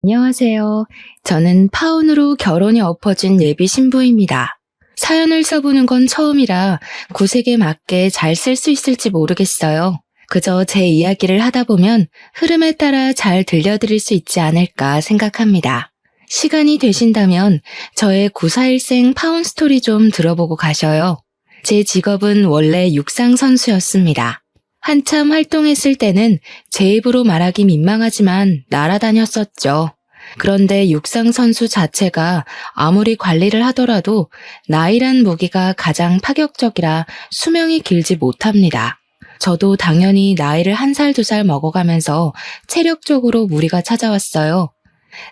안녕하세요. 저는 파혼으로 결혼이 엎어진 예비 신부입니다. 사연을 써보는 건 처음이라 구색에 맞게 잘 쓸 수 있을지 모르겠어요. 그저 제 이야기를 하다 보면 흐름에 따라 잘 들려드릴 수 있지 않을까 생각합니다. 시간이 되신다면 저의 941생 파혼 스토리 좀 들어보고 가셔요. 제 직업은 원래 육상 선수였습니다. 한참 활동했을 때는 제 입으로 말하기 민망하지만 날아다녔었죠. 그런데 육상 선수 자체가 아무리 관리를 하더라도 나이란 무기가 가장 파격적이라 수명이 길지 못합니다. 저도 당연히 나이를 1살, 2살 먹어가면서 체력적으로 무리가 찾아왔어요.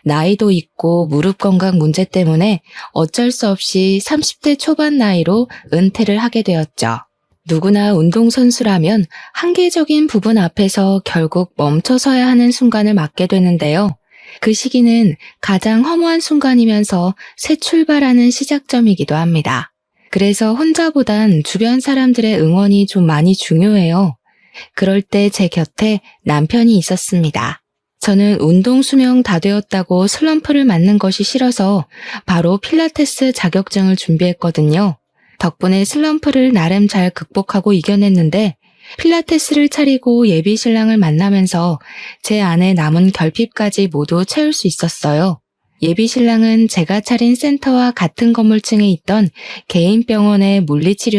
나이도 있고 무릎 건강 문제 때문에 어쩔 수 없이 30대 초반 나이로 은퇴를 하게 되었죠. 누구나 운동선수라면 한계적인 부분 앞에서 결국 멈춰서야 하는 순간을 맞게 되는데요. 그 시기는 가장 허무한 순간이면서 새 출발하는 시작점이기도 합니다. 그래서 혼자보단 주변 사람들의 응원이 좀 많이 중요해요. 그럴 때 제 곁에 남편이 있었습니다. 저는 운동 수명 다 되었다고 슬럼프를 맞는 것이 싫어서 바로 필라테스 자격증을 준비했거든요. 덕분에 슬럼프를 나름 잘 극복하고 이겨냈는데 필라테스를 차리고 예비 신랑을 만나면서 제 안에 남은 결핍까지 모두 채울 수 있었어요. 예비 신랑은 제가 차린 센터와 같은 건물층에 있던 개인 병원의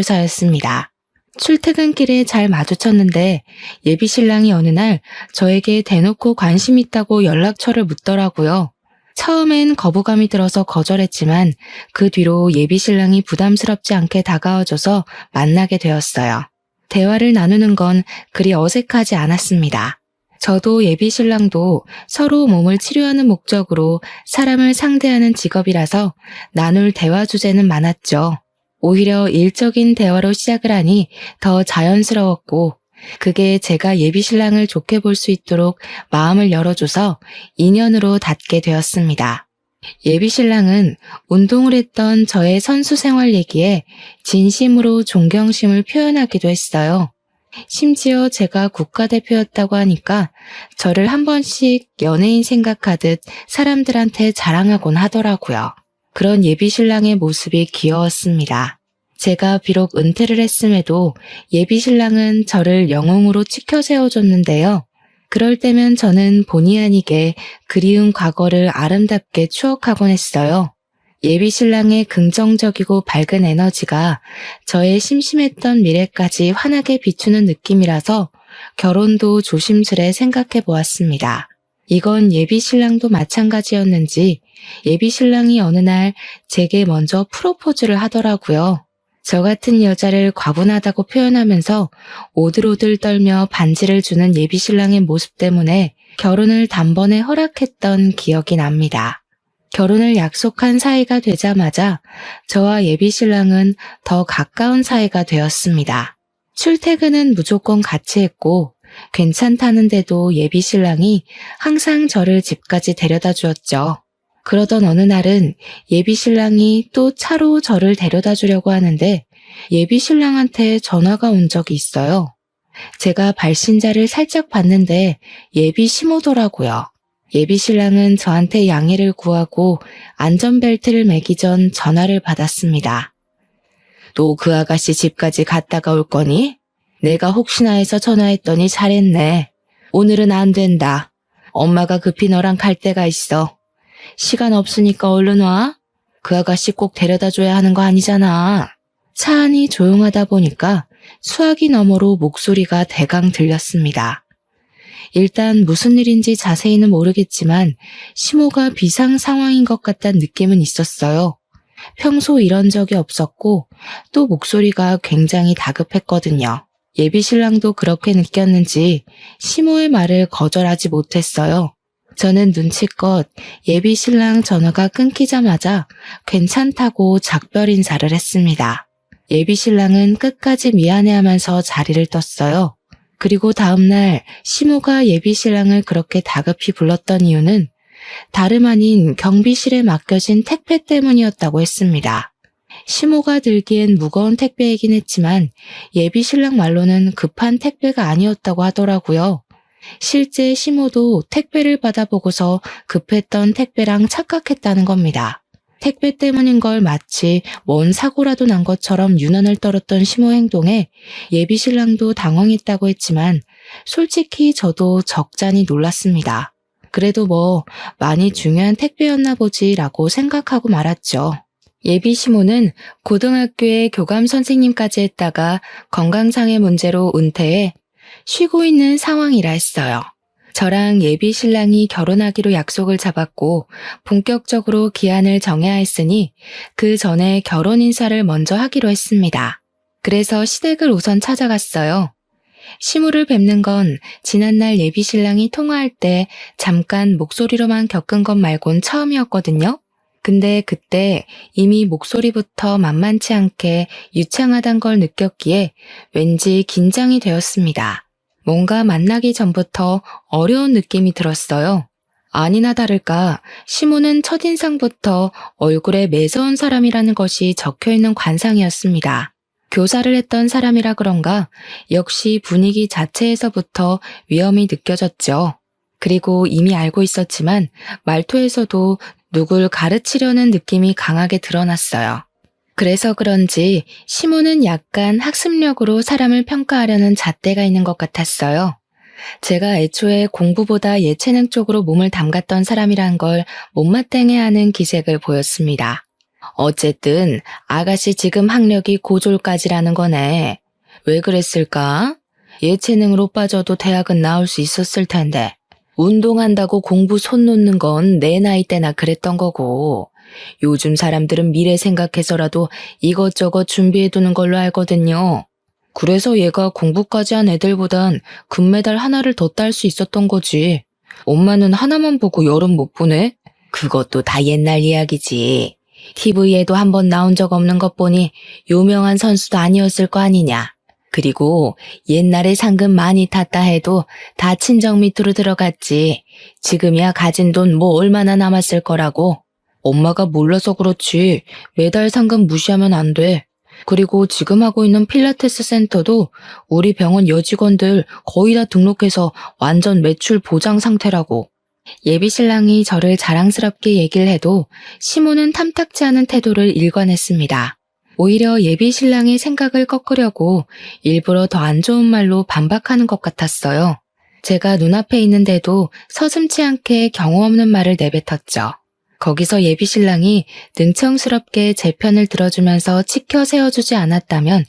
물리치료사였습니다. 출퇴근길에 잘 마주쳤는데 예비 신랑이 어느 날 저에게 대놓고 관심 있다고 연락처를 묻더라고요. 처음엔 거부감이 들어서 거절했지만 그 뒤로 예비 신랑이 부담스럽지 않게 다가와줘서 만나게 되었어요. 대화를 나누는 건 그리 어색하지 않았습니다. 저도 예비 신랑도 서로 몸을 치료하는 목적으로 사람을 상대하는 직업이라서 나눌 대화 주제는 많았죠. 오히려 일적인 대화로 시작을 하니 더 자연스러웠고 그게 제가 예비 신랑을 좋게 볼 수 있도록 마음을 열어줘서 인연으로 닿게 되었습니다. 예비 신랑은 운동을 했던 저의 선수 생활 얘기에 진심으로 존경심을 표현하기도 했어요. 심지어 제가 국가대표였다고 하니까 저를 한 번씩 연예인 생각하듯 사람들한테 자랑하곤 하더라고요. 그런 예비 신랑의 모습이 귀여웠습니다. 제가 비록 은퇴를 했음에도 예비 신랑은 저를 영웅으로 치켜 세워줬는데요. 그럴 때면 저는 본의 아니게 그리운 과거를 아름답게 추억하곤 했어요. 예비 신랑의 긍정적이고 밝은 에너지가 저의 심심했던 미래까지 환하게 비추는 느낌이라서 결혼도 조심스레 생각해 보았습니다. 이건 예비 신랑도 마찬가지였는지 예비 신랑이 어느 날 제게 먼저 프로포즈를 하더라고요. 저 같은 여자를 과분하다고 표현하면서 오들오들 떨며 반지를 주는 예비 신랑의 모습 때문에 결혼을 단번에 허락했던 기억이 납니다. 결혼을 약속한 사이가 되자마자 저와 예비 신랑은 더 가까운 사이가 되었습니다. 출퇴근은 무조건 같이 했고 괜찮다는데도 예비 신랑이 항상 저를 집까지 데려다 주었죠. 그러던 어느 날은 예비 신랑이 또 차로 저를 데려다 주려고 하는데 예비 신랑한테 전화가 온 적이 있어요. 제가 발신자를 살짝 봤는데 예비 시모더라고요. 예비 신랑은 저한테 양해를 구하고 안전벨트를 매기 전 전화를 받았습니다. 너 그 아가씨 집까지 갔다가 올 거니? 내가 혹시나 해서 전화했더니 잘했네. 오늘은 안 된다. 엄마가 급히 너랑 갈 데가 있어. 시간 없으니까 얼른 와. 그 아가씨 꼭 데려다 줘야 하는 거 아니잖아. 차 안이 조용하다 보니까 수화기 너머로 목소리가 대강 들렸습니다. 일단 무슨 일인지 자세히는 모르겠지만 시모가 비상 상황인 것 같다는 느낌은 있었어요. 평소 이런 적이 없었고 또 목소리가 굉장히 다급했거든요. 예비 신랑도 그렇게 느꼈는지 시모의 말을 거절하지 못했어요. 저는 눈치껏 예비 신랑 전화가 끊기자마자 괜찮다고 작별 인사를 했습니다. 예비 신랑은 끝까지 미안해하면서 자리를 떴어요. 그리고 다음날 시모가 예비 신랑을 그렇게 다급히 불렀던 이유는 다름 아닌 경비실에 맡겨진 택배 때문이었다고 했습니다. 시모가 들기엔 무거운 택배이긴 했지만 예비 신랑 말로는 급한 택배가 아니었다고 하더라고요. 실제 시모도 택배를 받아보고서 급했던 택배랑 착각했다는 겁니다. 택배 때문인 걸 마치 뭔 사고라도 난 것처럼 유난을 떨었던 시모 행동에 예비 신랑도 당황했다고 했지만 솔직히 저도 적잖이 놀랐습니다. 그래도 뭐 많이 중요한 택배였나 보지라고 생각하고 말았죠. 예비 시모는 고등학교에 교감 선생님까지 했다가 건강상의 문제로 은퇴해 쉬고 있는 상황이라 했어요. 저랑 예비 신랑이 결혼하기로 약속을 잡았고 본격적으로 기한을 정해야 했으니 그 전에 결혼 인사를 먼저 하기로 했습니다. 그래서 시댁을 우선 찾아갔어요. 시무를 뵙는 건 지난날 예비 신랑이 통화할 때 잠깐 목소리로만 겪은 것 말곤 처음이었거든요. 근데 그때 이미 목소리부터 만만치 않게 유창하단 걸 느꼈기에 왠지 긴장이 되었습니다. 뭔가 만나기 전부터 어려운 느낌이 들었어요. 아니나 다를까 시모는 첫인상부터 얼굴에 매서운 사람이라는 것이 적혀있는 관상이었습니다. 교사를 했던 사람이라 그런가 역시 분위기 자체에서부터 위험이 느껴졌죠. 그리고 이미 알고 있었지만 말투에서도 누굴 가르치려는 느낌이 강하게 드러났어요. 그래서 그런지 시모는 약간 학습력으로 사람을 평가하려는 잣대가 있는 것 같았어요. 제가 애초에 공부보다 예체능 쪽으로 몸을 담갔던 사람이란 걸 못마땅해하는 기색을 보였습니다. 어쨌든 아가씨 지금 학력이 고졸까지라는 거네. 왜 그랬을까? 예체능으로 빠져도 대학은 나올 수 있었을 텐데. 운동한다고 공부 손 놓는 건 내 나이 때나 그랬던 거고 요즘 사람들은 미래 생각해서라도 이것저것 준비해두는 걸로 알거든요. 그래서 얘가 공부까지 한 애들보단 금메달 하나를 더 딸 수 있었던 거지. 엄마는 하나만 보고 여름 못 보네? 그것도 다 옛날 이야기지. TV에도 한 번 나온 적 없는 것 보니 유명한 선수도 아니었을 거 아니냐. 그리고 옛날에 상금 많이 탔다 해도 다 친정 밑으로 들어갔지. 지금이야 가진 돈 뭐 얼마나 남았을 거라고. 엄마가 몰라서 그렇지 매달 상금 무시하면 안 돼. 그리고 지금 하고 있는 필라테스 센터도 우리 병원 여직원들 거의 다 등록해서 완전 매출 보장 상태라고. 예비 신랑이 저를 자랑스럽게 얘기를 해도 시모는 탐탁지 않은 태도를 일관했습니다. 오히려 예비 신랑의 생각을 꺾으려고 일부러 더 안 좋은 말로 반박하는 것 같았어요. 제가 눈앞에 있는데도 서슴지 않게 경우 없는 말을 내뱉었죠. 거기서 예비 신랑이 능청스럽게 제 편을 들어주면서 치켜 세워주지 않았다면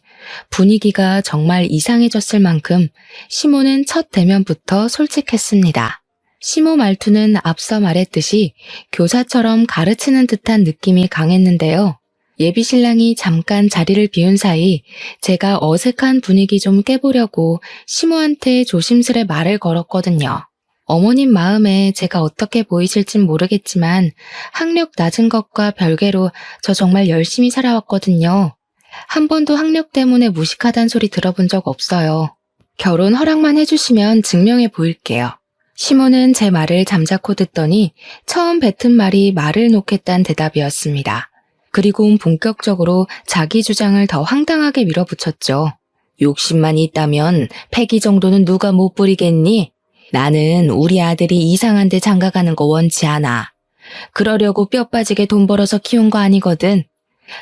분위기가 정말 이상해졌을 만큼 시모는 첫 대면부터 솔직했습니다. 시모 말투는 앞서 말했듯이 교사처럼 가르치는 듯한 느낌이 강했는데요. 예비 신랑이 잠깐 자리를 비운 사이 제가 어색한 분위기 좀 깨보려고 시모한테 조심스레 말을 걸었거든요. 어머님 마음에 제가 어떻게 보이실진 모르겠지만 학력 낮은 것과 별개로 저 정말 열심히 살아왔거든요. 한 번도 학력 때문에 무식하단 소리 들어본 적 없어요. 결혼 허락만 해주시면 증명해 보일게요. 시모는 제 말을 잠자코 듣더니 처음 뱉은 말이 말을 놓겠다는 대답이었습니다. 그리고 본격적으로 자기 주장을 더 황당하게 밀어붙였죠. 욕심만 있다면 패기 정도는 누가 못 부리겠니? 나는 우리 아들이 이상한 데 장가가는 거 원치 않아. 그러려고 뼈 빠지게 돈 벌어서 키운 거 아니거든.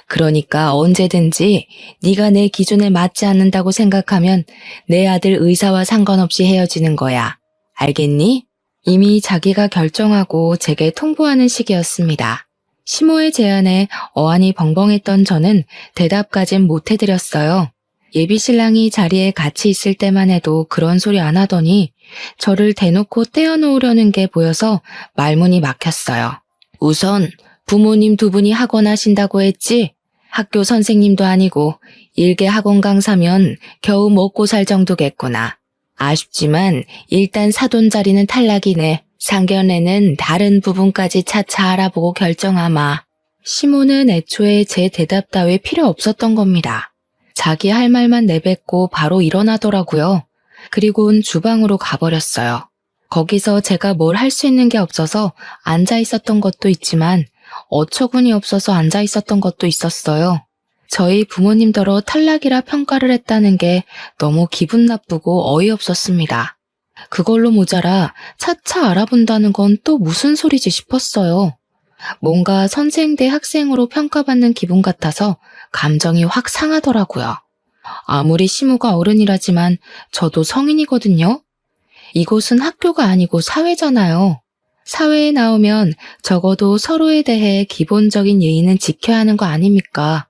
그러니까 언제든지 네가 내 기준에 맞지 않는다고 생각하면 내 아들 의사와 상관없이 헤어지는 거야. 알겠니? 이미 자기가 결정하고 제게 통보하는 시기였습니다. 시모의 제안에 어안이 벙벙했던 저는 대답까진 못 해드렸어요. 예비 신랑이 자리에 같이 있을 때만 해도 그런 소리 안 하더니 저를 대놓고 떼어놓으려는 게 보여서 말문이 막혔어요. 우선 부모님 두 분이 학원 하신다고 했지? 학교 선생님도 아니고 일개 학원 강사면 겨우 먹고 살 정도겠구나. 아쉽지만 일단 사돈 자리는 탈락이네. 상견례는 다른 부분까지 차차 알아보고 결정하마. 시모는 애초에 제 대답 따위 필요 없었던 겁니다. 자기 할 말만 내뱉고 바로 일어나더라고요. 그리고는 주방으로 가버렸어요. 거기서 제가 뭘 할 수 있는 게 없어서 앉아 있었던 것도 있지만 어처구니 없어서 앉아 있었던 것도 있었어요. 저희 부모님더러 탈락이라 평가를 했다는 게 너무 기분 나쁘고 어이없었습니다. 그걸로 모자라 차차 알아본다는 건 또 무슨 소리지 싶었어요. 뭔가 선생 대 학생으로 평가받는 기분 같아서 감정이 확 상하더라고요. 아무리 시모가 어른이라지만 저도 성인이거든요. 이곳은 학교가 아니고 사회잖아요. 사회에 나오면 적어도 서로에 대해 기본적인 예의는 지켜야 하는 거 아닙니까?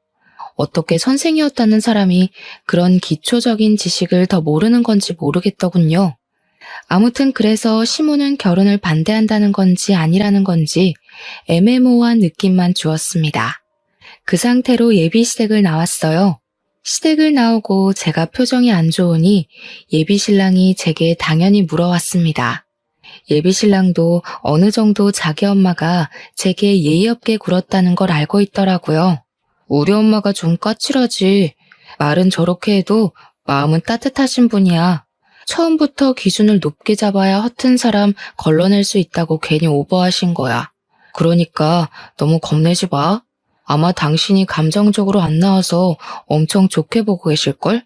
어떻게 선생이었다는 사람이 그런 기초적인 지식을 더 모르는 건지 모르겠더군요. 아무튼 그래서 시모는 결혼을 반대한다는 건지 아니라는 건지 애매모호한 느낌만 주었습니다. 그 상태로 예비 시댁을 나왔어요. 시댁을 나오고 제가 표정이 안 좋으니 예비 신랑이 제게 당연히 물어왔습니다. 예비 신랑도 어느 정도 자기 엄마가 제게 예의 없게 굴었다는 걸 알고 있더라고요. 우리 엄마가 좀 까칠하지. 말은 저렇게 해도 마음은 따뜻하신 분이야. 처음부터 기준을 높게 잡아야 허튼 사람 걸러낼 수 있다고 괜히 오버하신 거야. 그러니까 너무 겁내지 마. 아마 당신이 감정적으로 안 나와서 엄청 좋게 보고 계실걸?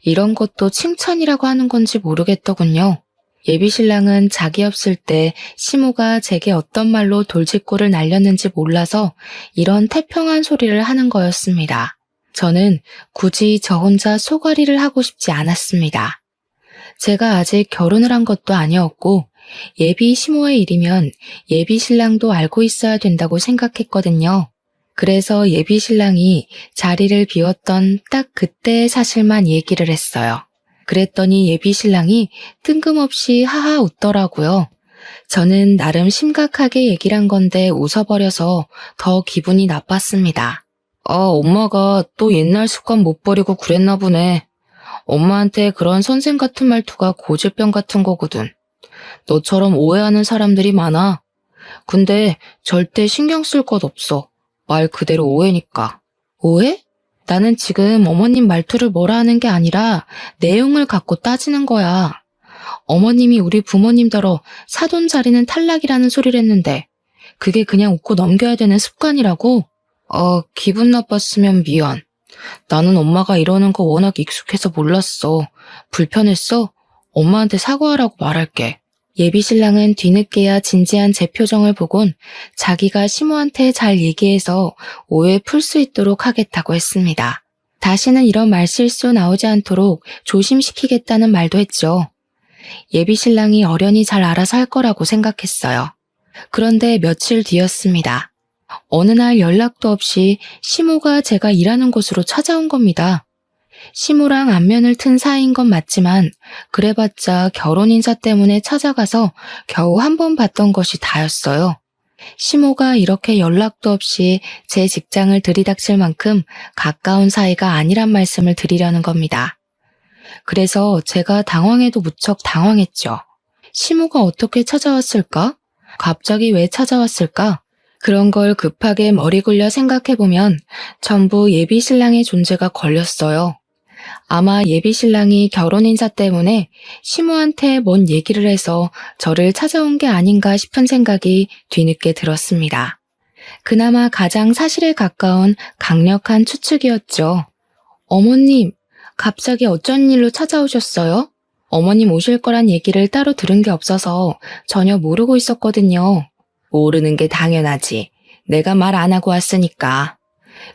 이런 것도 칭찬이라고 하는 건지 모르겠더군요. 예비 신랑은 자기 없을 때 시모가 제게 어떤 말로 돌직구를 날렸는지 몰라서 이런 태평한 소리를 하는 거였습니다. 저는 굳이 저 혼자 소가리를 하고 싶지 않았습니다. 제가 아직 결혼을 한 것도 아니었고 예비 시모의 일이면 예비 신랑도 알고 있어야 된다고 생각했거든요. 그래서 예비 신랑이 자리를 비웠던 딱 그때의 사실만 얘기를 했어요. 그랬더니 예비 신랑이 뜬금없이 하하 웃더라고요. 저는 나름 심각하게 얘기를 한 건데 웃어버려서 더 기분이 나빴습니다. 엄마가 또 옛날 습관 못 버리고 그랬나 보네. 엄마한테 그런 선생 같은 말투가 고질병 같은 거거든. 너처럼 오해하는 사람들이 많아. 근데 절대 신경 쓸 것 없어. 말 그대로 오해니까. 오해? 나는 지금 어머님 말투를 뭐라 하는 게 아니라 내용을 갖고 따지는 거야. 어머님이 우리 부모님더러 사돈 자리는 탈락이라는 소리를 했는데 그게 그냥 웃고 넘겨야 되는 습관이라고? 기분 나빴으면 미안. 나는 엄마가 이러는 거 워낙 익숙해서 몰랐어. 불편했어? 엄마한테 사과하라고 말할게. 예비 신랑은 뒤늦게야 진지한 제 표정을 보곤 자기가 시모한테 잘 얘기해서 오해 풀 수 있도록 하겠다고 했습니다. 다시는 이런 말실수 나오지 않도록 조심시키겠다는 말도 했죠. 예비 신랑이 어련히 잘 알아서 할 거라고 생각했어요. 그런데 며칠 뒤였습니다. 어느 날 연락도 없이 시모가 제가 일하는 곳으로 찾아온 겁니다. 시모랑 안면을 튼 사이인 건 맞지만 그래봤자 결혼 인사 때문에 찾아가서 겨우 한 번 봤던 것이 다였어요. 시모가 이렇게 연락도 없이 제 직장을 들이닥칠 만큼 가까운 사이가 아니란 말씀을 드리려는 겁니다. 그래서 제가 당황해도 무척 당황했죠. 시모가 어떻게 찾아왔을까? 갑자기 왜 찾아왔을까? 그런 걸 급하게 머리 굴려 생각해보면 전부 예비 신랑의 존재가 걸렸어요. 아마 예비 신랑이 결혼 인사 때문에 시모한테 뭔 얘기를 해서 저를 찾아온 게 아닌가 싶은 생각이 뒤늦게 들었습니다. 그나마 가장 사실에 가까운 강력한 추측이었죠. 어머님, 갑자기 어쩐 일로 찾아오셨어요? 어머님 오실 거란 얘기를 따로 들은 게 없어서 전혀 모르고 있었거든요. 모르는 게 당연하지. 내가 말 안 하고 왔으니까.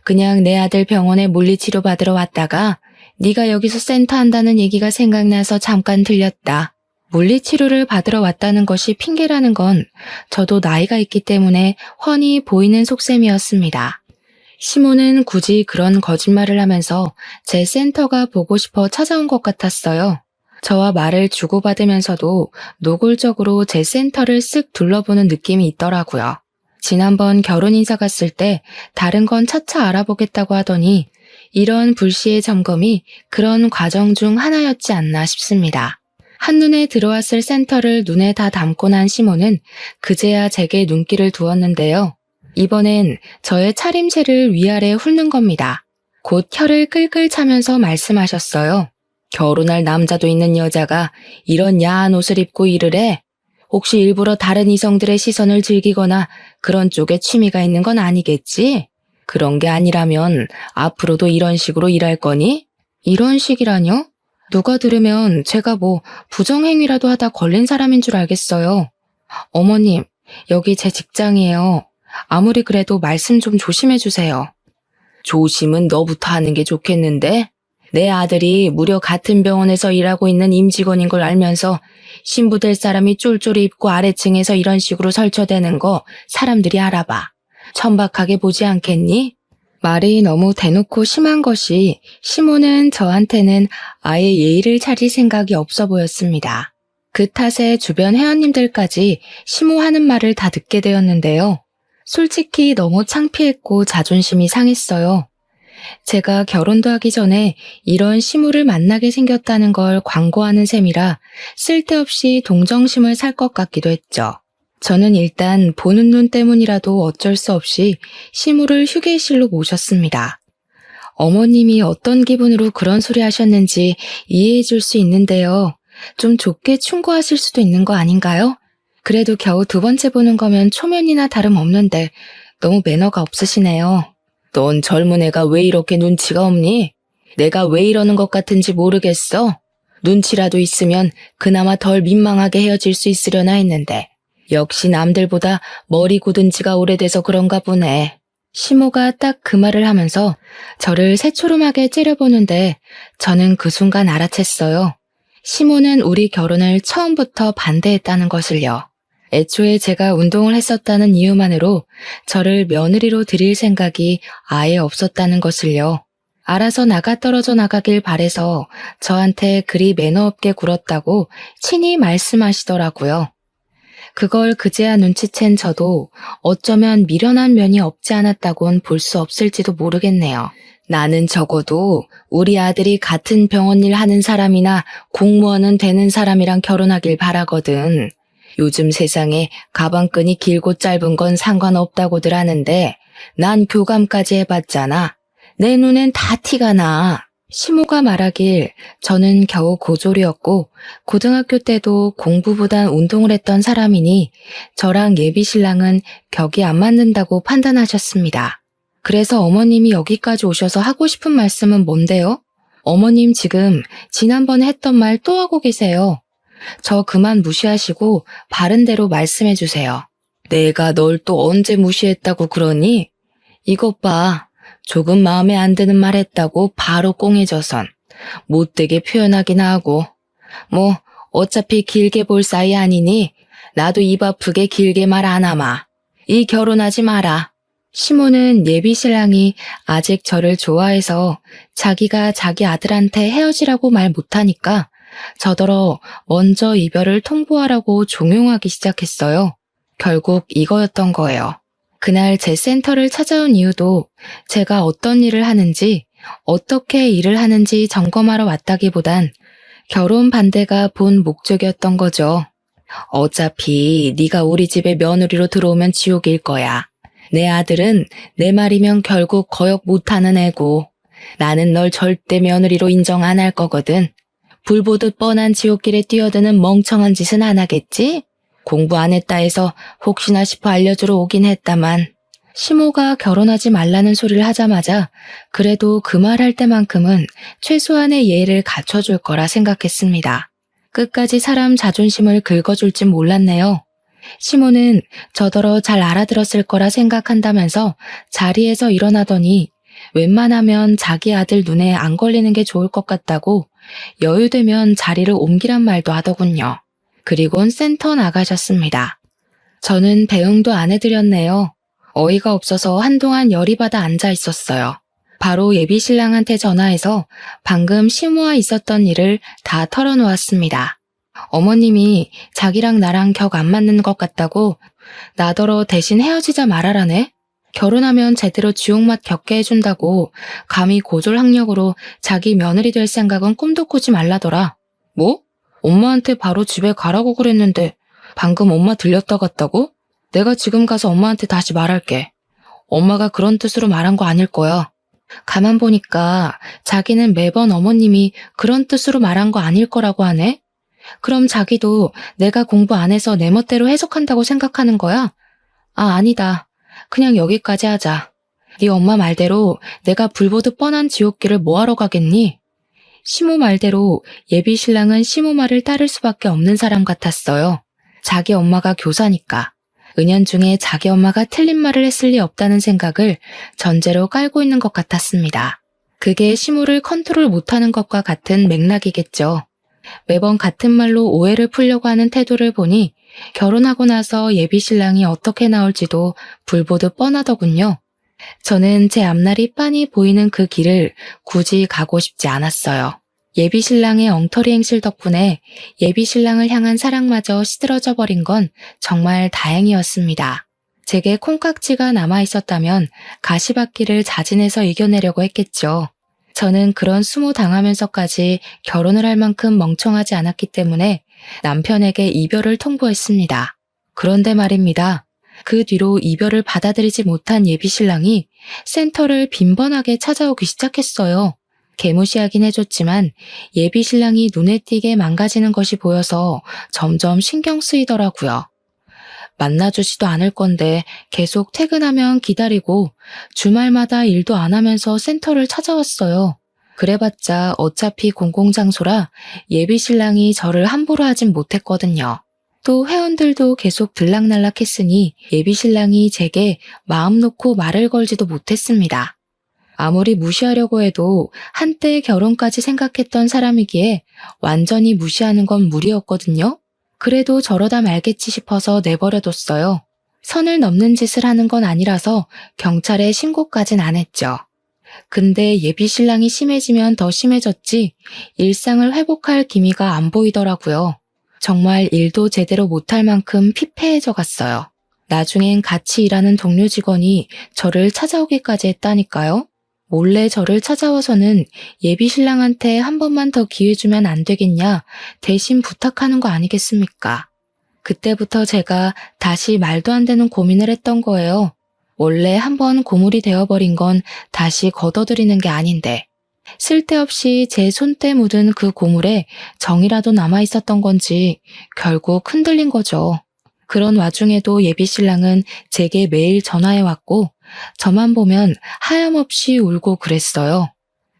그냥 내 아들 병원에 물리치료 받으러 왔다가 네가 여기서 센터 한다는 얘기가 생각나서 잠깐 들렸다. 물리치료를 받으러 왔다는 것이 핑계라는 건 저도 나이가 있기 때문에 훤히 보이는 속셈이었습니다. 시모는 굳이 그런 거짓말을 하면서 제 센터가 보고 싶어 찾아온 것 같았어요. 저와 말을 주고받으면서도 노골적으로 제 센터를 쓱 둘러보는 느낌이 있더라고요. 지난번 결혼 인사 갔을 때 다른 건 차차 알아보겠다고 하더니 이런 불시의 점검이 그런 과정 중 하나였지 않나 싶습니다. 한눈에 들어왔을 센터를 눈에 다 담고 난 시모는 그제야 제게 눈길을 두었는데요. 이번엔 저의 차림새를 위아래 훑는 겁니다. 곧 혀를 끌끌 차면서 말씀하셨어요. 결혼할 남자도 있는 여자가 이런 야한 옷을 입고 일을 해? 혹시 일부러 다른 이성들의 시선을 즐기거나 그런 쪽에 취미가 있는 건 아니겠지? 그런 게 아니라면 앞으로도 이런 식으로 일할 거니? 이런 식이라뇨? 누가 들으면 제가 뭐 부정행위라도 하다 걸린 사람인 줄 알겠어요. 어머님, 여기 제 직장이에요. 아무리 그래도 말씀 좀 조심해 주세요. 조심은 너부터 하는 게 좋겠는데? 내 아들이 무려 같은 병원에서 일하고 있는 임직원인 걸 알면서 신부 될 사람이 쫄쫄이 입고 아래층에서 이런 식으로 설쳐대는 거 사람들이 알아봐. 천박하게 보지 않겠니? 말이 너무 대놓고 심한 것이 시모는 저한테는 아예 예의를 차릴 생각이 없어 보였습니다. 그 탓에 주변 회원님들까지 시모 하는 말을 다 듣게 되었는데요. 솔직히 너무 창피했고 자존심이 상했어요. 제가 결혼도 하기 전에 이런 시모를 만나게 생겼다는 걸 광고하는 셈이라 쓸데없이 동정심을 살 것 같기도 했죠. 저는 일단 보는 눈 때문이라도 어쩔 수 없이 시모를 휴게실로 모셨습니다. 어머님이 어떤 기분으로 그런 소리 하셨는지 이해해 줄 수 있는데요. 좀 좁게 충고하실 수도 있는 거 아닌가요? 그래도 겨우 두 번째 보는 거면 초면이나 다름없는데 너무 매너가 없으시네요. 넌 젊은 애가 왜 이렇게 눈치가 없니? 내가 왜 이러는 것 같은지 모르겠어. 눈치라도 있으면 그나마 덜 민망하게 헤어질 수 있으려나 했는데 역시 남들보다 머리 굳은 지가 오래돼서 그런가 보네. 시모가 딱 그 말을 하면서 저를 새초롬하게 째려보는데 저는 그 순간 알아챘어요. 시모는 우리 결혼을 처음부터 반대했다는 것을요. 애초에 제가 운동을 했었다는 이유만으로 저를 며느리로 들일 생각이 아예 없었다는 것을요. 알아서 떨어져 나가길 바래서 저한테 그리 매너 없게 굴었다고 친히 말씀하시더라고요. 그걸 그제야 눈치챈 저도 어쩌면 미련한 면이 없지 않았다곤 볼 수 없을지도 모르겠네요. 나는 적어도 우리 아들이 같은 병원 일 하는 사람이나 공무원은 되는 사람이랑 결혼하길 바라거든. 요즘 세상에 가방끈이 길고 짧은 건 상관없다고들 하는데 난 교감까지 해봤잖아. 내 눈엔 다 티가 나. 시모가 말하길 저는 겨우 고졸이었고 고등학교 때도 공부보단 운동을 했던 사람이니 저랑 예비신랑은 격이 안 맞는다고 판단하셨습니다. 그래서 어머님이 여기까지 오셔서 하고 싶은 말씀은 뭔데요? 어머님 지금 지난번에 했던 말 또 하고 계세요. 저 그만 무시하시고 바른 대로 말씀해 주세요. 내가 널 또 언제 무시했다고 그러니? 이것 봐. 조금 마음에 안 드는 말 했다고 바로 꽁해져선 못되게 표현하기나 하고 뭐 어차피 길게 볼 사이 아니니 나도 입 아프게 길게 말 안 하마. 이 결혼하지 마라. 시모는 예비신랑이 아직 저를 좋아해서 자기가 자기 아들한테 헤어지라고 말 못하니까 저더러 먼저 이별을 통보하라고 종용하기 시작했어요. 결국 이거였던 거예요. 그날 제 센터를 찾아온 이유도 제가 어떤 일을 하는지, 어떻게 일을 하는지 점검하러 왔다기보단 결혼 반대가 본 목적이었던 거죠. 어차피 네가 우리 집에 며느리로 들어오면 지옥일 거야. 내 아들은 내 말이면 결국 거역 못하는 애고 나는 널 절대 며느리로 인정 안 할 거거든. 불보듯 뻔한 지옥길에 뛰어드는 멍청한 짓은 안 하겠지? 공부 안 했다 해서 혹시나 싶어 알려주러 오긴 했다만 시모가 결혼하지 말라는 소리를 하자마자 그래도 그 말 할 때만큼은 최소한의 예의를 갖춰줄 거라 생각했습니다. 끝까지 사람 자존심을 긁어줄 진 몰랐네요. 시모는 저더러 잘 알아들었을 거라 생각한다면서 자리에서 일어나더니 웬만하면 자기 아들 눈에 안 걸리는 게 좋을 것 같다고 여유되면 자리를 옮기란 말도 하더군요. 그리곤 센터 나가셨습니다. 저는 배웅도 안 해드렸네요. 어이가 없어서 한동안 열이 받아 앉아 있었어요. 바로 예비신랑한테 전화해서 방금 시모와 있었던 일을 다 털어놓았습니다. 어머님이 자기랑 나랑 격 안 맞는 것 같다고 나더러 대신 헤어지자 말하라네. 결혼하면 제대로 지옥맛 겪게 해준다고 감히 고졸학력으로 자기 며느리 될 생각은 꿈도 꾸지 말라더라. 뭐? 엄마한테 바로 집에 가라고 그랬는데 방금 엄마 들렸다 갔다고? 내가 지금 가서 엄마한테 다시 말할게. 엄마가 그런 뜻으로 말한 거 아닐 거야. 가만 보니까 자기는 매번 어머님이 그런 뜻으로 말한 거 아닐 거라고 하네? 그럼 자기도 내가 공부 안 해서 내 멋대로 해석한다고 생각하는 거야? 아, 아니다. 그냥 여기까지 하자. 네 엄마 말대로 내가 불보듯 뻔한 지옥길을 뭐하러 가겠니? 시모 말대로 예비 신랑은 시모 말을 따를 수밖에 없는 사람 같았어요. 자기 엄마가 교사니까. 은연중에 자기 엄마가 틀린 말을 했을 리 없다는 생각을 전제로 깔고 있는 것 같았습니다. 그게 시모를 컨트롤 못하는 것과 같은 맥락이겠죠. 매번 같은 말로 오해를 풀려고 하는 태도를 보니 결혼하고 나서 예비 신랑이 어떻게 나올지도 불보듯 뻔하더군요. 저는 제 앞날이 빤히 보이는 그 길을 굳이 가고 싶지 않았어요. 예비 신랑의 엉터리 행실 덕분에 예비 신랑을 향한 사랑마저 시들어져 버린 건 정말 다행이었습니다. 제게 콩깍지가 남아 있었다면 가시밭길을 자진해서 이겨내려고 했겠죠. 저는 그런 수모 당하면서까지 결혼을 할 만큼 멍청하지 않았기 때문에 남편에게 이별을 통보했습니다. 그런데 말입니다. 그 뒤로 이별을 받아들이지 못한 예비 신랑이 센터를 빈번하게 찾아오기 시작했어요. 개무시하긴 해줬지만 예비 신랑이 눈에 띄게 망가지는 것이 보여서 점점 신경 쓰이더라고요. 만나주지도 않을 건데 계속 퇴근하면 기다리고 주말마다 일도 안 하면서 센터를 찾아왔어요. 그래봤자 어차피 공공장소라 예비 신랑이 저를 함부로 하진 못했거든요. 또 회원들도 계속 들락날락했으니 예비 신랑이 제게 마음 놓고 말을 걸지도 못했습니다. 아무리 무시하려고 해도 한때 결혼까지 생각했던 사람이기에 완전히 무시하는 건 무리였거든요. 그래도 저러다 말겠지 싶어서 내버려뒀어요. 선을 넘는 짓을 하는 건 아니라서 경찰에 신고까진 안 했죠. 근데 예비 신랑이 심해지면 더 심해졌지 일상을 회복할 기미가 안 보이더라고요. 정말 일도 제대로 못할 만큼 피폐해져 갔어요. 나중엔 같이 일하는 동료 직원이 저를 찾아오기까지 했다니까요. 몰래 저를 찾아와서는 예비 신랑한테 한 번만 더 기회 주면 안 되겠냐 대신 부탁하는 거 아니겠습니까? 그때부터 제가 다시 말도 안 되는 고민을 했던 거예요. 원래 한 번 고물이 되어버린 건 다시 걷어들이는 게 아닌데 쓸데없이 제 손때 묻은 그 고물에 정이라도 남아있었던 건지 결국 흔들린 거죠. 그런 와중에도 예비 신랑은 제게 매일 전화해왔고 저만 보면 하염없이 울고 그랬어요.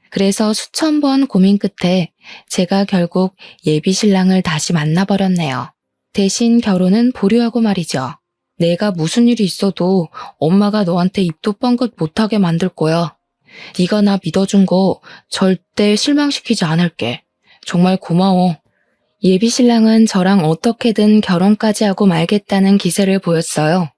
그래서 수천 번 고민 끝에 제가 결국 예비 신랑을 다시 만나버렸네요. 대신 결혼은 보류하고 말이죠. 내가 무슨 일이 있어도 엄마가 너한테 입도 뻥긋 못하게 만들 거야. 네가 나 믿어준 거 절대 실망시키지 않을게. 정말 고마워. 예비 신랑은 저랑 어떻게든 결혼까지 하고 말겠다는 기세를 보였어요.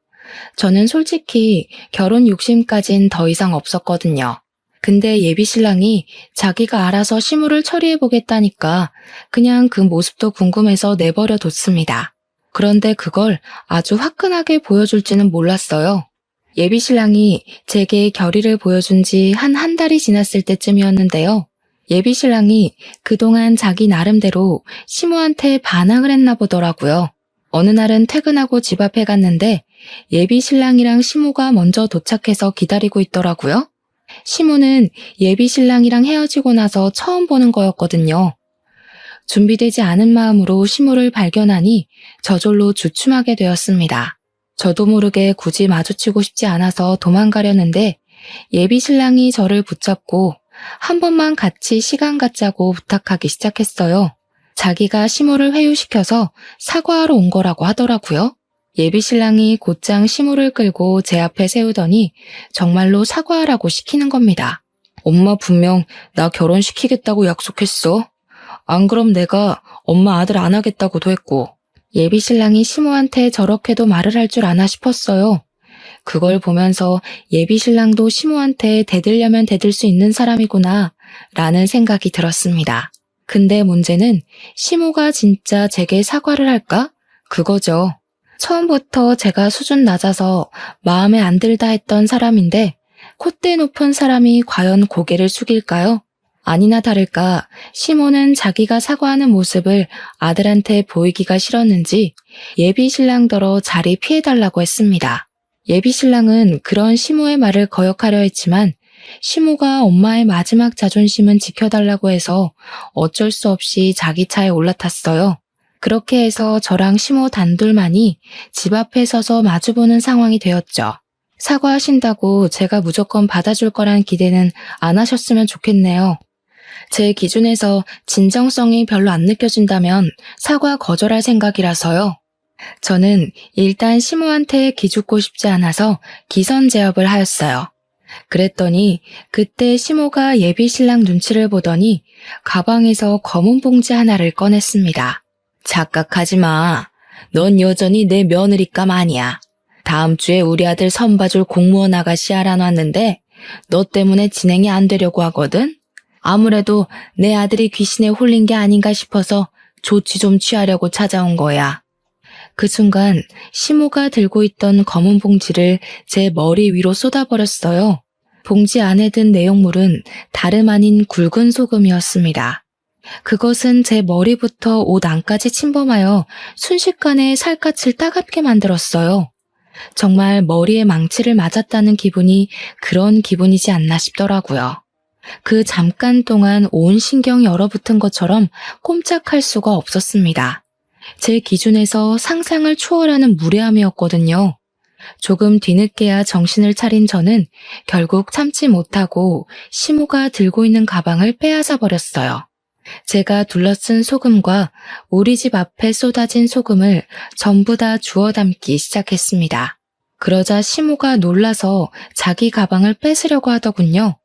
저는 솔직히 결혼 욕심까진 더 이상 없었거든요. 근데 예비 신랑이 자기가 알아서 시무를 처리해보겠다니까 그냥 그 모습도 궁금해서 내버려 뒀습니다. 그런데 그걸 아주 화끈하게 보여줄지는 몰랐어요. 예비 신랑이 제게 결의를 보여준 지 한 달이 지났을 때쯤이었는데요. 예비 신랑이 그동안 자기 나름대로 시무한테 반항을 했나 보더라고요. 어느 날은 퇴근하고 집 앞에 갔는데 예비 신랑이랑 시무가 먼저 도착해서 기다리고 있더라고요. 시무는 예비 신랑이랑 헤어지고 나서 처음 보는 거였거든요. 준비되지 않은 마음으로 시무를 발견하니 저절로 주춤하게 되었습니다. 저도 모르게 굳이 마주치고 싶지 않아서 도망가려는데 예비 신랑이 저를 붙잡고 한 번만 같이 시간 갖자고 부탁하기 시작했어요. 자기가 시무를 회유시켜서 사과하러 온 거라고 하더라고요. 예비 신랑이 곧장 시무를 끌고 제 앞에 세우더니 정말로 사과하라고 시키는 겁니다. 엄마 분명 나 결혼시키겠다고 약속했어. 안 그럼 내가 엄마 아들 안 하겠다고도 했고. 예비 신랑이 시무한테 저렇게도 말을 할 줄 아나 싶었어요. 그걸 보면서 예비 신랑도 시무한테 대들려면 대들 수 있는 사람이구나 라는 생각이 들었습니다. 근데 문제는 시무가 진짜 제게 사과를 할까? 그거죠. 처음부터 제가 수준 낮아서 마음에 안 들다 했던 사람인데 콧대 높은 사람이 과연 고개를 숙일까요? 아니나 다를까 시모는 자기가 사과하는 모습을 아들한테 보이기가 싫었는지 예비 신랑더러 자리 피해달라고 했습니다. 예비 신랑은 그런 시모의 말을 거역하려 했지만 시모가 엄마의 마지막 자존심은 지켜달라고 해서 어쩔 수 없이 자기 차에 올라탔어요. 그렇게 해서 저랑 시모 단둘만이 집 앞에 서서 마주보는 상황이 되었죠. 사과하신다고 제가 무조건 받아줄 거란 기대는 안 하셨으면 좋겠네요. 제 기준에서 진정성이 별로 안 느껴진다면 사과 거절할 생각이라서요. 저는 일단 시모한테 기죽고 싶지 않아서 기선제압을 하였어요. 그랬더니 그때 시모가 예비 신랑 눈치를 보더니 가방에서 검은 봉지 하나를 꺼냈습니다. 착각하지 마. 넌 여전히 내 며느리감 아니야. 다음 주에 우리 아들 선봐줄 공무원 아가씨 알아놨는데 너 때문에 진행이 안 되려고 하거든? 아무래도 내 아들이 귀신에 홀린 게 아닌가 싶어서 조치 좀 취하려고 찾아온 거야. 그 순간 시모가 들고 있던 검은 봉지를 제 머리 위로 쏟아버렸어요. 봉지 안에 든 내용물은 다름 아닌 굵은 소금이었습니다. 그것은 제 머리부터 옷 안까지 침범하여 순식간에 살갗을 따갑게 만들었어요. 정말 머리에 망치를 맞았다는 기분이 그런 기분이지 않나 싶더라고요. 그 잠깐 동안 온 신경이 얼어붙은 것처럼 꼼짝할 수가 없었습니다. 제 기준에서 상상을 초월하는 무례함이었거든요. 조금 뒤늦게야 정신을 차린 저는 결국 참지 못하고 시모가 들고 있는 가방을 빼앗아 버렸어요. 제가 둘러쓴 소금과 우리 집 앞에 쏟아진 소금을 전부 다 주워 담기 시작했습니다. 그러자 시모가 놀라서 자기 가방을 뺏으려고 하더군요.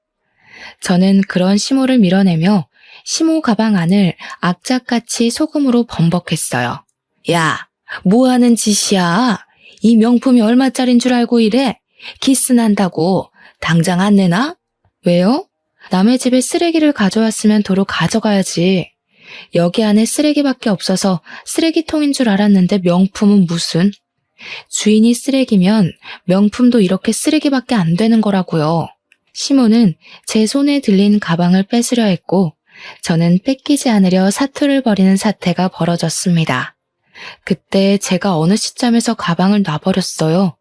저는 그런 시모를 밀어내며 시모 가방 안을 악착같이 소금으로 범벅했어요. 야, 뭐 하는 짓이야? 이 명품이 얼마짜린 줄 알고 이래? 기스난다고. 당장 안 내놔? 왜요? 남의 집에 쓰레기를 가져왔으면 도로 가져가야지. 여기 안에 쓰레기밖에 없어서 쓰레기통인 줄 알았는데 명품은 무슨? 주인이 쓰레기면 명품도 이렇게 쓰레기밖에 안 되는 거라고요. 시모는 제 손에 들린 가방을 뺏으려 했고 저는 뺏기지 않으려 사투를 벌이는 사태가 벌어졌습니다. 그때 제가 어느 시점에서 가방을 놔버렸어요.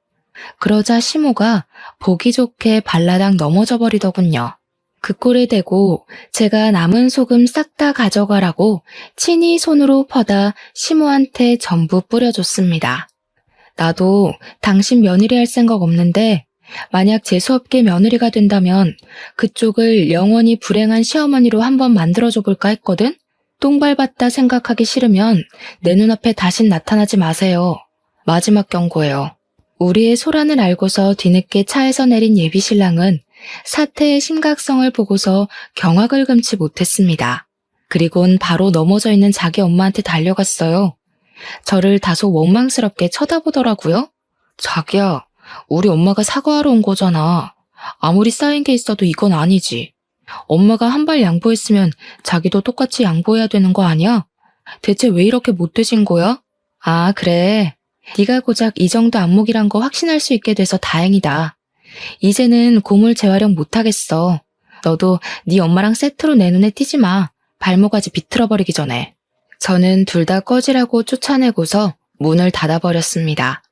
그러자 시모가 보기 좋게 발라당 넘어져 버리더군요. 그 꼴에 대고 제가 남은 소금 싹 다 가져가라고 친히 손으로 퍼다 시모한테 전부 뿌려줬습니다. 나도 당신 며느리 할 생각 없는데 만약 재수없게 며느리가 된다면 그쪽을 영원히 불행한 시어머니로 한번 만들어줘 볼까 했거든? 똥 밟았다 생각하기 싫으면 내 눈앞에 다신 나타나지 마세요. 마지막 경고예요. 우리의 소란을 알고서 뒤늦게 차에서 내린 예비 신랑은 사태의 심각성을 보고서 경악을 금치 못했습니다. 그리곤 바로 넘어져 있는 자기 엄마한테 달려갔어요. 저를 다소 원망스럽게 쳐다보더라고요. 자기야, 우리 엄마가 사과하러 온 거잖아. 아무리 쌓인 게 있어도 이건 아니지. 엄마가 한 발 양보했으면 자기도 똑같이 양보해야 되는 거 아니야? 대체 왜 이렇게 못되신 거야? 아, 그래. 네가 고작 이 정도 안목이란 거 확신할 수 있게 돼서 다행이다. 이제는 고물 재활용 못하겠어. 너도 네 엄마랑 세트로 내 눈에 띄지 마. 발모가지 비틀어버리기 전에. 저는 둘 다 꺼지라고 쫓아내고서 문을 닫아버렸습니다.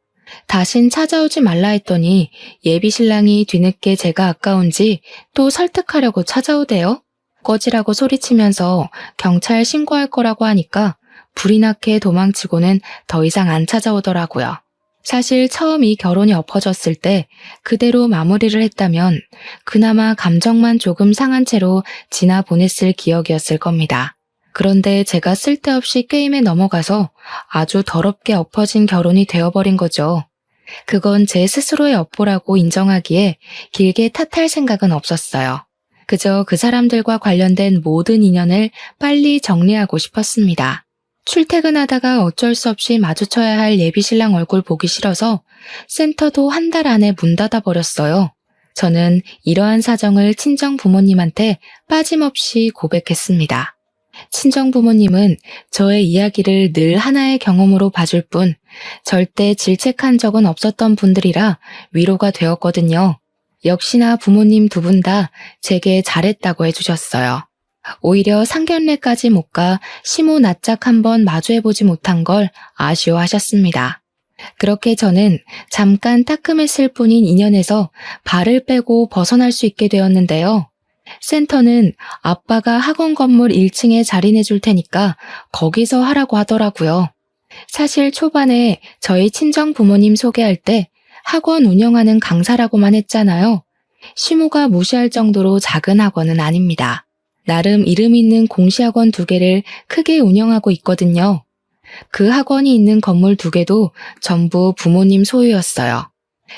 다신 찾아오지 말라 했더니 예비 신랑이 뒤늦게 제가 아까운지 또 설득하려고 찾아오대요. 꺼지라고 소리치면서 경찰 신고할 거라고 하니까 불이 나게 도망치고는 더 이상 안 찾아오더라고요. 사실 처음 이 결혼이 엎어졌을 때 그대로 마무리를 했다면 그나마 감정만 조금 상한 채로 지나 보냈을 기억이었을 겁니다. 그런데 제가 쓸데없이 게임에 넘어가서 아주 더럽게 엎어진 결혼이 되어버린 거죠. 그건 제 스스로의 업보라고 인정하기에 길게 탓할 생각은 없었어요. 그저 그 사람들과 관련된 모든 인연을 빨리 정리하고 싶었습니다. 출퇴근하다가 어쩔 수 없이 마주쳐야 할 예비신랑 얼굴 보기 싫어서 센터도 한 달 안에 문 닫아버렸어요. 저는 이러한 사정을 친정 부모님한테 빠짐없이 고백했습니다. 친정 부모님은 저의 이야기를 늘 하나의 경험으로 봐줄 뿐 절대 질책한 적은 없었던 분들이라 위로가 되었거든요. 역시나 부모님 두 분 다 제게 잘했다고 해주셨어요. 오히려 상견례까지 못 가 시모 낯짝 한번 마주해보지 못한 걸 아쉬워하셨습니다. 그렇게 저는 잠깐 따끔했을 뿐인 인연에서 발을 빼고 벗어날 수 있게 되었는데요. 센터는 아빠가 학원 건물 1층에 자리 내줄 테니까 거기서 하라고 하더라고요. 사실 초반에 저희 친정 부모님 소개할 때 학원 운영하는 강사라고만 했잖아요. 시모가 무시할 정도로 작은 학원은 아닙니다. 나름 이름 있는 공시학원 2개를 크게 운영하고 있거든요. 그 학원이 있는 건물 2개도 전부 부모님 소유였어요.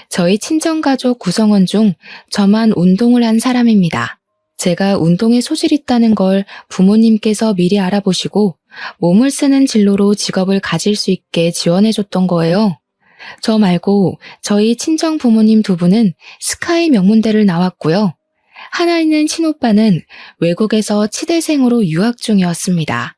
저희 친정가족 구성원 중 저만 운동을 한 사람입니다. 제가 운동에 소질이 있다는 걸 부모님께서 미리 알아보시고 몸을 쓰는 진로로 직업을 가질 수 있게 지원해줬던 거예요. 저 말고 저희 친정 부모님 2분은 스카이 명문대를 나왔고요. 하나 있는 친오빠는 외국에서 치대생으로 유학 중이었습니다.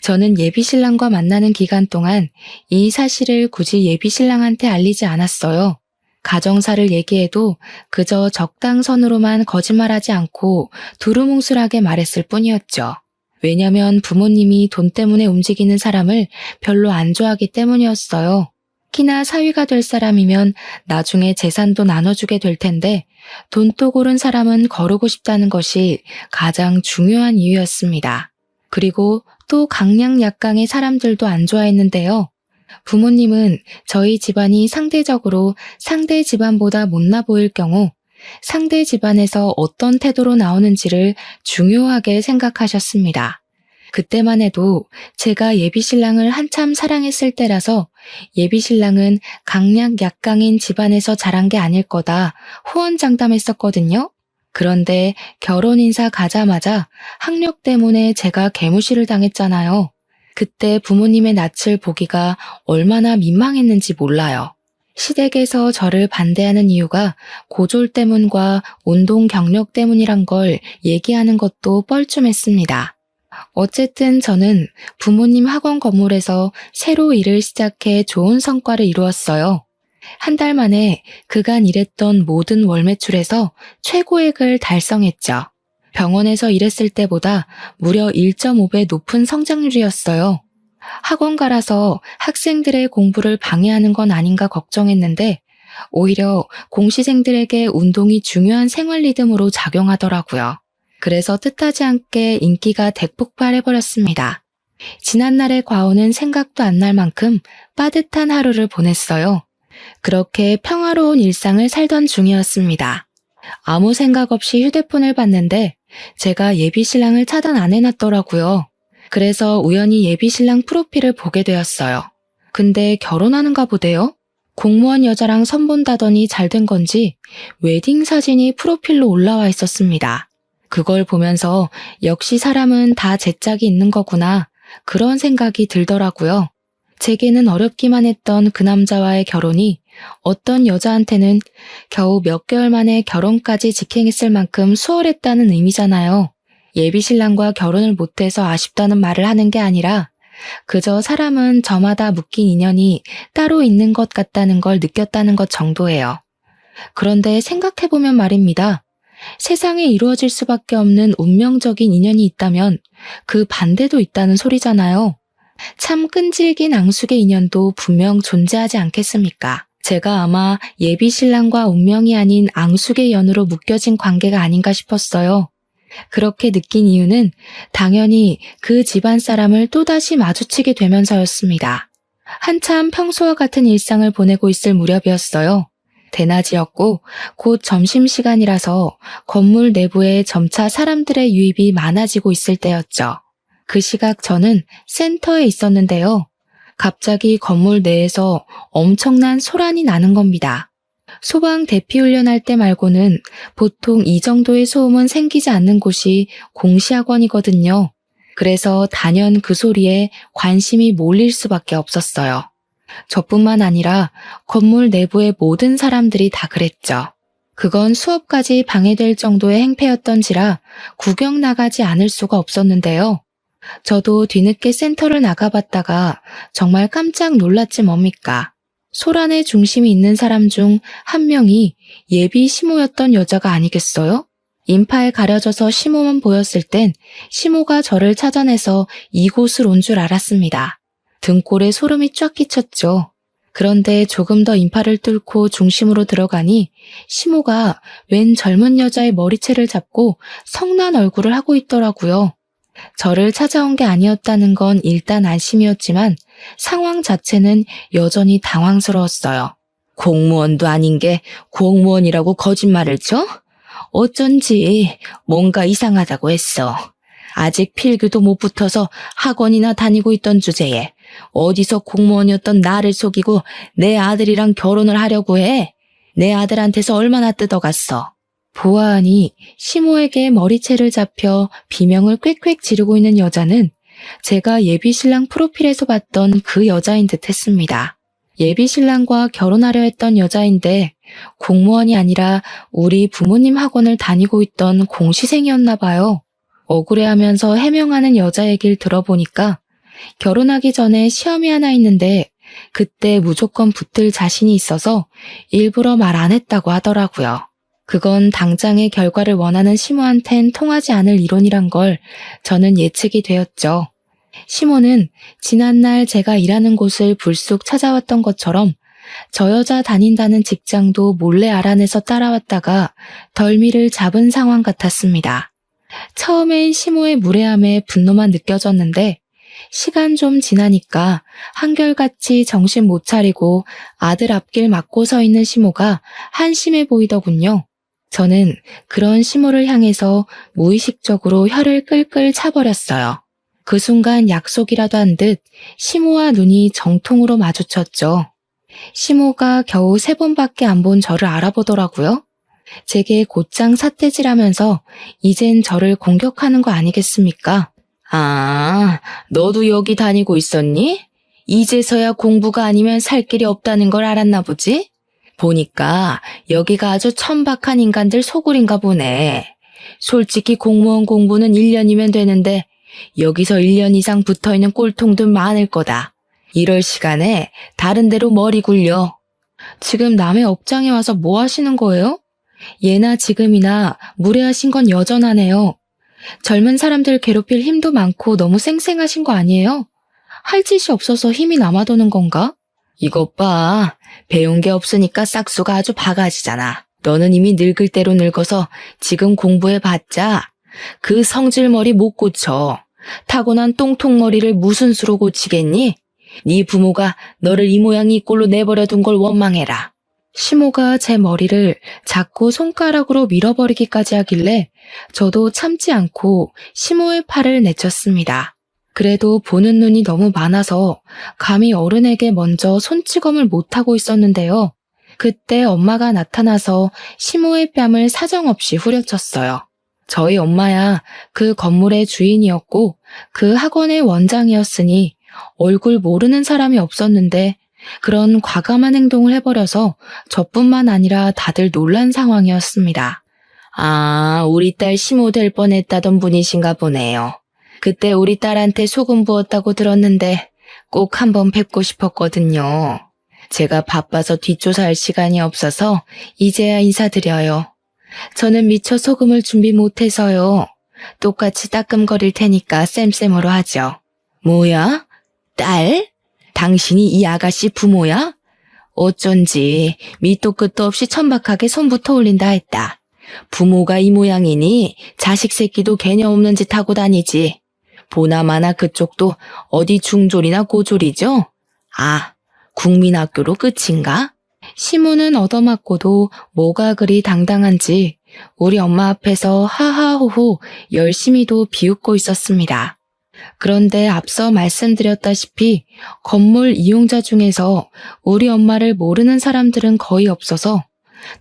저는 예비신랑과 만나는 기간 동안 이 사실을 굳이 예비신랑한테 알리지 않았어요. 가정사를 얘기해도 그저 적당선으로만 거짓말하지 않고 두루뭉술하게 말했을 뿐이었죠. 왜냐면 부모님이 돈 때문에 움직이는 사람을 별로 안 좋아하기 때문이었어요. 키나 사위가 될 사람이면 나중에 재산도 나눠주게 될 텐데 돈독오른 사람은 거르고 싶다는 것이 가장 중요한 이유였습니다. 그리고 또 강약약강의 사람들도 안 좋아했는데요. 부모님은 저희 집안이 상대적으로 상대 집안보다 못나 보일 경우 상대 집안에서 어떤 태도로 나오는지를 중요하게 생각하셨습니다. 그때만 해도 제가 예비신랑을 한참 사랑했을 때라서 예비신랑은 강약약강인 집안에서 자란 게 아닐 거다 호언장담했었거든요. 그런데 결혼 인사 가자마자 학력 때문에 제가 개무시를 당했잖아요. 그때 부모님의 낯을 보기가 얼마나 민망했는지 몰라요. 시댁에서 저를 반대하는 이유가 고졸 때문과 운동 경력 때문이란 걸 얘기하는 것도 뻘쭘했습니다. 어쨌든 저는 부모님 학원 건물에서 새로 일을 시작해 좋은 성과를 이루었어요. 한 달 만에 그간 일했던 모든 월 매출에서 최고액을 달성했죠. 병원에서 일했을 때보다 무려 1.5배 높은 성장률이었어요. 학원가라서 학생들의 공부를 방해하는 건 아닌가 걱정했는데 오히려 공시생들에게 운동이 중요한 생활 리듬으로 작용하더라고요. 그래서 뜻하지 않게 인기가 대폭발해버렸습니다. 지난날의 과오는 생각도 안 날 만큼 빠듯한 하루를 보냈어요. 그렇게 평화로운 일상을 살던 중이었습니다. 아무 생각 없이 휴대폰을 봤는데 제가 예비신랑을 차단 안 해놨더라고요. 그래서 우연히 예비신랑 프로필을 보게 되었어요. 근데 결혼하는가 보대요? 공무원 여자랑 선본다더니 잘된 건지 웨딩 사진이 프로필로 올라와 있었습니다. 그걸 보면서 역시 사람은 다 제 짝이 있는 거구나 그런 생각이 들더라고요. 제게는 어렵기만 했던 그 남자와의 결혼이 어떤 여자한테는 겨우 몇 개월 만에 결혼까지 직행했을 만큼 수월했다는 의미잖아요. 예비신랑과 결혼을 못해서 아쉽다는 말을 하는 게 아니라 그저 사람은 저마다 묶인 인연이 따로 있는 것 같다는 걸 느꼈다는 것 정도예요. 그런데 생각해보면 말입니다. 세상에 이루어질 수밖에 없는 운명적인 인연이 있다면 그 반대도 있다는 소리잖아요. 참 끈질긴 앙숙의 인연도 분명 존재하지 않겠습니까? 제가 아마 예비신랑과 운명이 아닌 앙숙의 연으로 묶여진 관계가 아닌가 싶었어요. 그렇게 느낀 이유는 당연히 그 집안 사람을 또다시 마주치게 되면서였습니다. 한참 평소와 같은 일상을 보내고 있을 무렵이었어요. 대낮이었고 곧 점심시간이라서 건물 내부에 점차 사람들의 유입이 많아지고 있을 때였죠. 그 시각 저는 센터에 있었는데요. 갑자기 건물 내에서 엄청난 소란이 나는 겁니다. 소방 대피훈련할 때 말고는 보통 이 정도의 소음은 생기지 않는 곳이 공시학원이거든요. 그래서 단연 그 소리에 관심이 몰릴 수밖에 없었어요. 저뿐만 아니라 건물 내부의 모든 사람들이 다 그랬죠. 그건 수업까지 방해될 정도의 행패였던지라 구경 나가지 않을 수가 없었는데요. 저도 뒤늦게 센터를 나가봤다가 정말 깜짝 놀랐지 뭡니까. 소란의 중심이 있는 사람 중 한 명이 예비 시모였던 여자가 아니겠어요? 인파에 가려져서 시모만 보였을 땐 시모가 저를 찾아내서 이곳을 온 줄 알았습니다. 등골에 소름이 쫙 끼쳤죠. 그런데 조금 더 인파를 뚫고 중심으로 들어가니 시모가 웬 젊은 여자의 머리채를 잡고 성난 얼굴을 하고 있더라고요. 저를 찾아온 게 아니었다는 건 일단 안심이었지만 상황 자체는 여전히 당황스러웠어요. 공무원도 아닌 게 공무원이라고 거짓말을 쳐? 어쩐지 뭔가 이상하다고 했어. 아직 필기도 못 붙어서 학원이나 다니고 있던 주제에 어디서 공무원이었던 나를 속이고 내 아들이랑 결혼을 하려고 해? 내 아들한테서 얼마나 뜯어갔어? 보아하니 시모에게 머리채를 잡혀 비명을 꽥꽥 지르고 있는 여자는 제가 예비신랑 프로필에서 봤던 그 여자인 듯 했습니다. 예비신랑과 결혼하려 했던 여자인데 공무원이 아니라 우리 부모님 학원을 다니고 있던 공시생이었나 봐요. 억울해하면서 해명하는 여자 얘기를 들어보니까 결혼하기 전에 시험이 하나 있는데 그때 무조건 붙을 자신이 있어서 일부러 말 안 했다고 하더라고요. 그건 당장의 결과를 원하는 시모한텐 통하지 않을 이론이란 걸 저는 예측이 되었죠. 시모는 지난날 제가 일하는 곳을 불쑥 찾아왔던 것처럼 저 여자 다닌다는 직장도 몰래 알아내서 따라왔다가 덜미를 잡은 상황 같았습니다. 처음엔 시모의 무례함에 분노만 느껴졌는데 시간 좀 지나니까 한결같이 정신 못 차리고 아들 앞길 막고 서 있는 시모가 한심해 보이더군요. 저는 그런 시모를 향해서 무의식적으로 혀를 끌끌 차버렸어요. 그 순간 약속이라도 한 듯 시모와 눈이 정통으로 마주쳤죠. 시모가 겨우 3번밖에 안 본 저를 알아보더라고요. 제게 곧장 삿대질하면서 이젠 저를 공격하는 거 아니겠습니까? 아, 너도 여기 다니고 있었니? 이제서야 공부가 아니면 살 길이 없다는 걸 알았나 보지? 보니까 여기가 아주 천박한 인간들 소굴인가 보네. 솔직히 공무원 공부는 1년이면 되는데 여기서 1년 이상 붙어있는 꼴통들 많을 거다. 이럴 시간에 다른 데로 머리 굴려. 지금 남의 업장에 와서 뭐 하시는 거예요? 예나 지금이나 무례하신 건 여전하네요. 젊은 사람들 괴롭힐 힘도 많고 너무 쌩쌩하신 거 아니에요? 할 짓이 없어서 힘이 남아도는 건가? 이것 봐. 배운 게 없으니까 싹수가 아주 바가지잖아. 너는 이미 늙을 대로 늙어서 지금 공부해봤자 그 성질머리 못 고쳐. 타고난 똥통머리를 무슨 수로 고치겠니? 네 부모가 너를 이 모양 이 꼴로 내버려둔 걸 원망해라. 시모가 제 머리를 자꾸 손가락으로 밀어버리기까지 하길래 저도 참지 않고 시모의 팔을 내쳤습니다. 그래도 보는 눈이 너무 많아서 감히 어른에게 먼저 손찌검을 못하고 있었는데요. 그때 엄마가 나타나서 시모의 뺨을 사정없이 후려쳤어요. 저희 엄마야 그 건물의 주인이었고 그 학원의 원장이었으니 얼굴 모르는 사람이 없었는데 그런 과감한 행동을 해버려서 저뿐만 아니라 다들 놀란 상황이었습니다. 아, 우리 딸 시모 될 뻔했다던 분이신가 보네요. 그때 우리 딸한테 소금 부었다고 들었는데 꼭 한번 뵙고 싶었거든요. 제가 바빠서 뒷조사할 시간이 없어서 이제야 인사드려요. 저는 미처 소금을 준비 못해서요. 똑같이 따끔거릴 테니까 쌤쌤으로 하죠. 뭐야? 딸? 당신이 이 아가씨 부모야? 어쩐지 밑도 끝도 없이 천박하게 손부터 올린다 했다. 부모가 이 모양이니 자식 새끼도 개념 없는 짓 하고 다니지. 보나마나 그쪽도 어디 중졸이나 고졸이죠? 아, 국민학교로 끝인가? 시모는 얻어맞고도 뭐가 그리 당당한지 우리 엄마 앞에서 하하호호 열심히도 비웃고 있었습니다. 그런데 앞서 말씀드렸다시피 건물 이용자 중에서 우리 엄마를 모르는 사람들은 거의 없어서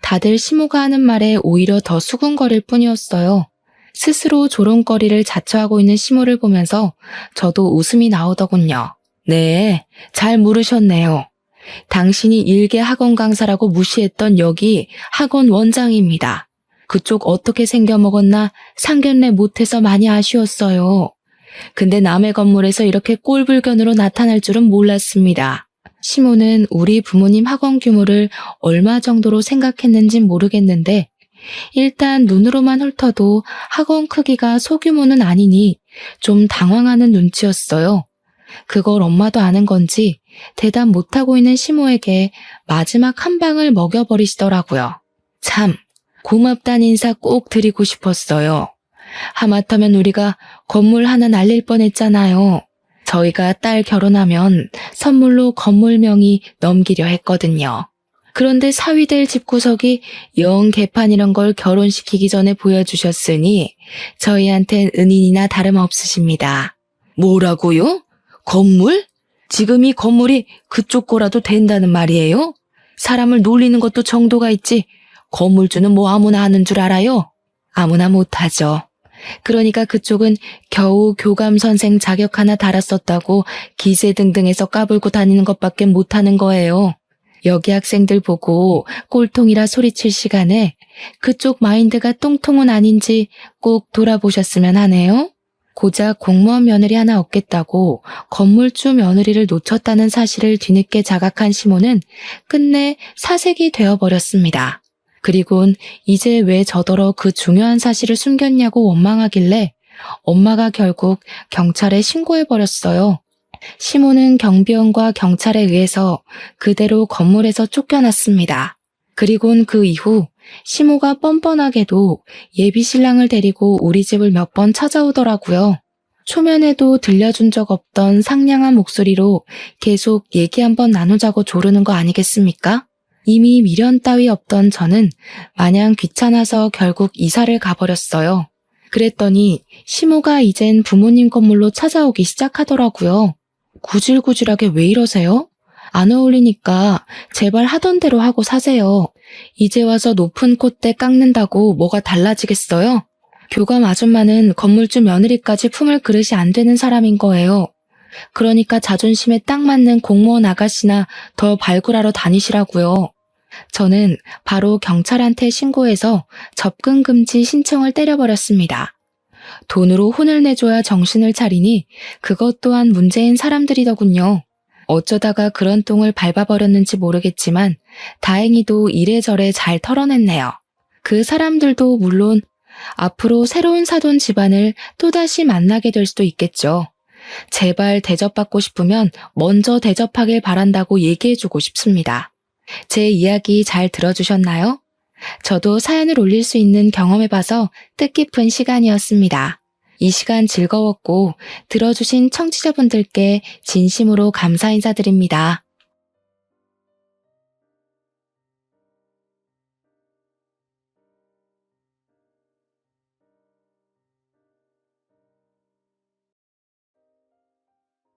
다들 시모가 하는 말에 오히려 더 수군거릴 뿐이었어요. 스스로 조롱거리를 자처하고 있는 시모를 보면서 저도 웃음이 나오더군요. 네, 잘 물으셨네요. 당신이 일개 학원 강사라고 무시했던 여기 학원 원장입니다. 그쪽 어떻게 생겨먹었나 상견례 못해서 많이 아쉬웠어요. 근데 남의 건물에서 이렇게 꼴불견으로 나타날 줄은 몰랐습니다. 시모는 우리 부모님 학원 규모를 얼마 정도로 생각했는진 모르겠는데 일단 눈으로만 훑어도 학원 크기가 소규모는 아니니 좀 당황하는 눈치였어요. 그걸 엄마도 아는 건지 대답 못하고 있는 시모에게 마지막 한 방을 먹여버리시더라고요. 참, 고맙단 인사 꼭 드리고 싶었어요. 하마터면 우리가 건물 하나 날릴 뻔했잖아요. 저희가 딸 결혼하면 선물로 건물 명의 넘기려 했거든요. 그런데 사위될 집구석이 영 개판이란 걸 결혼시키기 전에 보여주셨으니 저희한텐 은인이나 다름없으십니다. 뭐라고요? 건물? 지금 이 건물이 그쪽 거라도 된다는 말이에요? 사람을 놀리는 것도 정도가 있지 건물주는 뭐 아무나 하는 줄 알아요? 아무나 못하죠. 그러니까 그쪽은 겨우 교감 선생 자격 하나 달았었다고 기세등등해서 까불고 다니는 것밖에 못하는 거예요. 여기 학생들 보고 꼴통이라 소리칠 시간에 그쪽 마인드가 똥통은 아닌지 꼭 돌아보셨으면 하네요. 고작 공무원 며느리 하나 얻겠다고 건물주 며느리를 놓쳤다는 사실을 뒤늦게 자각한 시모는 끝내 사색이 되어버렸습니다. 그리곤 이제 왜 저더러 그 중요한 사실을 숨겼냐고 원망하길래 엄마가 결국 경찰에 신고해버렸어요. 시모는 경비원과 경찰에 의해서 그대로 건물에서 쫓겨났습니다. 그리곤 그 이후 시모가 뻔뻔하게도 예비 신랑을 데리고 우리 집을 몇 번 찾아오더라고요. 초면에도 들려준 적 없던 상냥한 목소리로 계속 얘기 한번 나누자고 조르는 거 아니겠습니까? 이미 미련 따위 없던 저는 마냥 귀찮아서 결국 이사를 가버렸어요. 그랬더니 시모가 이젠 부모님 건물로 찾아오기 시작하더라고요. 구질구질하게 왜 이러세요? 안 어울리니까 제발 하던 대로 하고 사세요. 이제 와서 높은 콧대 깎는다고 뭐가 달라지겠어요? 교감 아줌마는 건물주 며느리까지 품을 그릇이 안 되는 사람인 거예요. 그러니까 자존심에 딱 맞는 공무원 아가씨나 더 발굴하러 다니시라고요. 저는 바로 경찰한테 신고해서 접근 금지 신청을 때려버렸습니다. 돈으로 혼을 내줘야 정신을 차리니 그것 또한 문제인 사람들이더군요. 어쩌다가 그런 똥을 밟아버렸는지 모르겠지만 다행히도 이래저래 잘 털어냈네요. 그 사람들도 물론 앞으로 새로운 사돈 집안을 또다시 만나게 될 수도 있겠죠. 제발 대접받고 싶으면 먼저 대접하길 바란다고 얘기해주고 싶습니다. 제 이야기 잘 들어주셨나요? 저도 사연을 올릴 수 있는 경험해봐서 뜻깊은 시간이었습니다. 이 시간 즐거웠고 들어주신 청취자분들께 진심으로 감사 인사드립니다.